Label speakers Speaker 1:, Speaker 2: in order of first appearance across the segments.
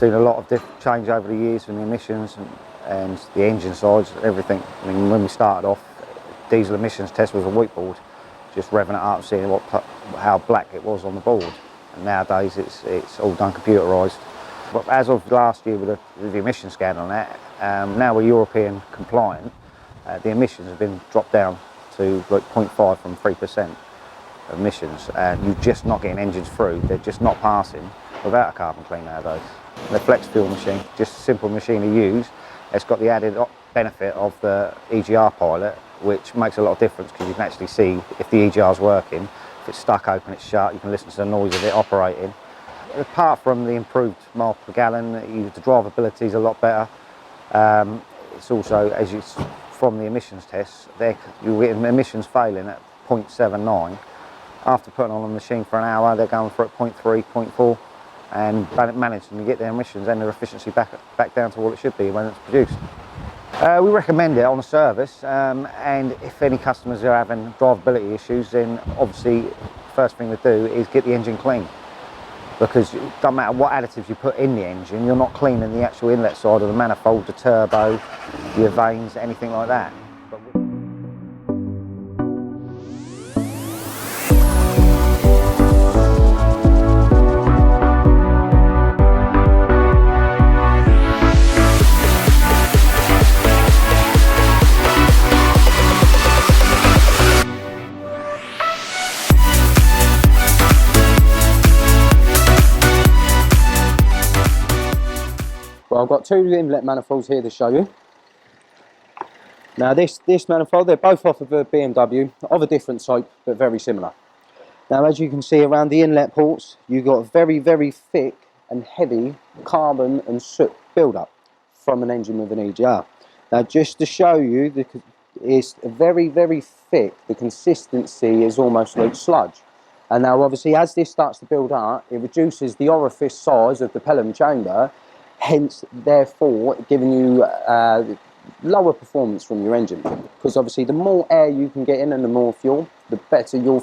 Speaker 1: seen a lot of change over the years in the emissions and the engine sides, everything. I mean, when we started off, diesel emissions test was a whiteboard, just revving it up, seeing how black it was on the board. And nowadays it's all done computerised. But as of last year with the emission scan on that, now we're European compliant, the emissions have been dropped down to like 0.5 from 3% emissions, and you're just not getting engines through. They're just not passing without a carbon clean nowadays. The FlexFuel machine, just a simple machine to use. It's got the added benefit of the EGR pilot, which makes a lot of difference because you can actually see if the EGR is working. If it's stuck open, it's shut, you can listen to the noise of it operating. Apart from the improved miles per gallon, the drivability is a lot better. It's also, as you from the emissions tests, you're getting emissions failing at 0.79. After putting on a machine for an hour, they're going for at 0.3, 0.4, and managing to get their emissions and their efficiency back down to what it should be when it's produced. We recommend it on a service, and if any customers are having drivability issues, then obviously the first thing to do is get the engine clean, because it doesn't matter what additives you put in the engine, you're not cleaning the actual inlet side of the manifold, the turbo, your vanes, anything like that.
Speaker 2: Well, I've got two inlet manifolds here to show you. Now this manifold, they're both off of a BMW, of a different type, but very similar. Now as you can see around the inlet ports, you've got very, very thick and heavy carbon and soot build-up from an engine with an EGR. Now just to show you, it's very, very thick, the consistency is almost like sludge. And now obviously as this starts to build up, it reduces the orifice size of the pelham chamber, hence therefore giving you lower performance from your engine, because obviously the more air you can get in and the more fuel, the better your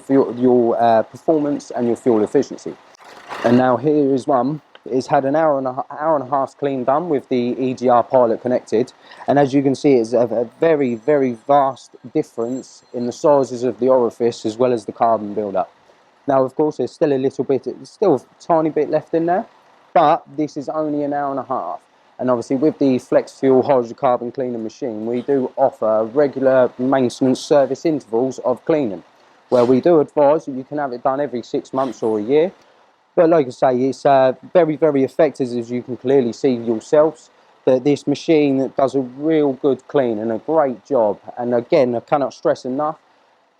Speaker 2: performance and your fuel efficiency. And now here is one. It's had an hour and a half clean done with the EGR pilot connected, and as you can see, it's a very, very vast difference in the sizes of the orifice as well as the carbon build-up. Now of course there's still a tiny bit left in there, but this is only an hour and a half. And obviously with the FlexFuel hydrocarbon cleaner machine, we do offer regular maintenance service intervals of cleaning, where we do advise that you can have it done every 6 months or a year. But like I say, it's very, very effective, as you can clearly see yourselves, that this machine does a real good clean and a great job. And again, I cannot stress enough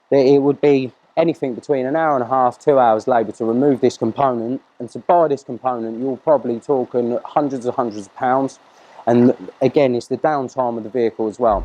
Speaker 2: that it would be anything between an hour and a half, 2 hours labour to remove this component, and to buy this component you're probably talking hundreds of pounds, and again it's the downtime of the vehicle as well.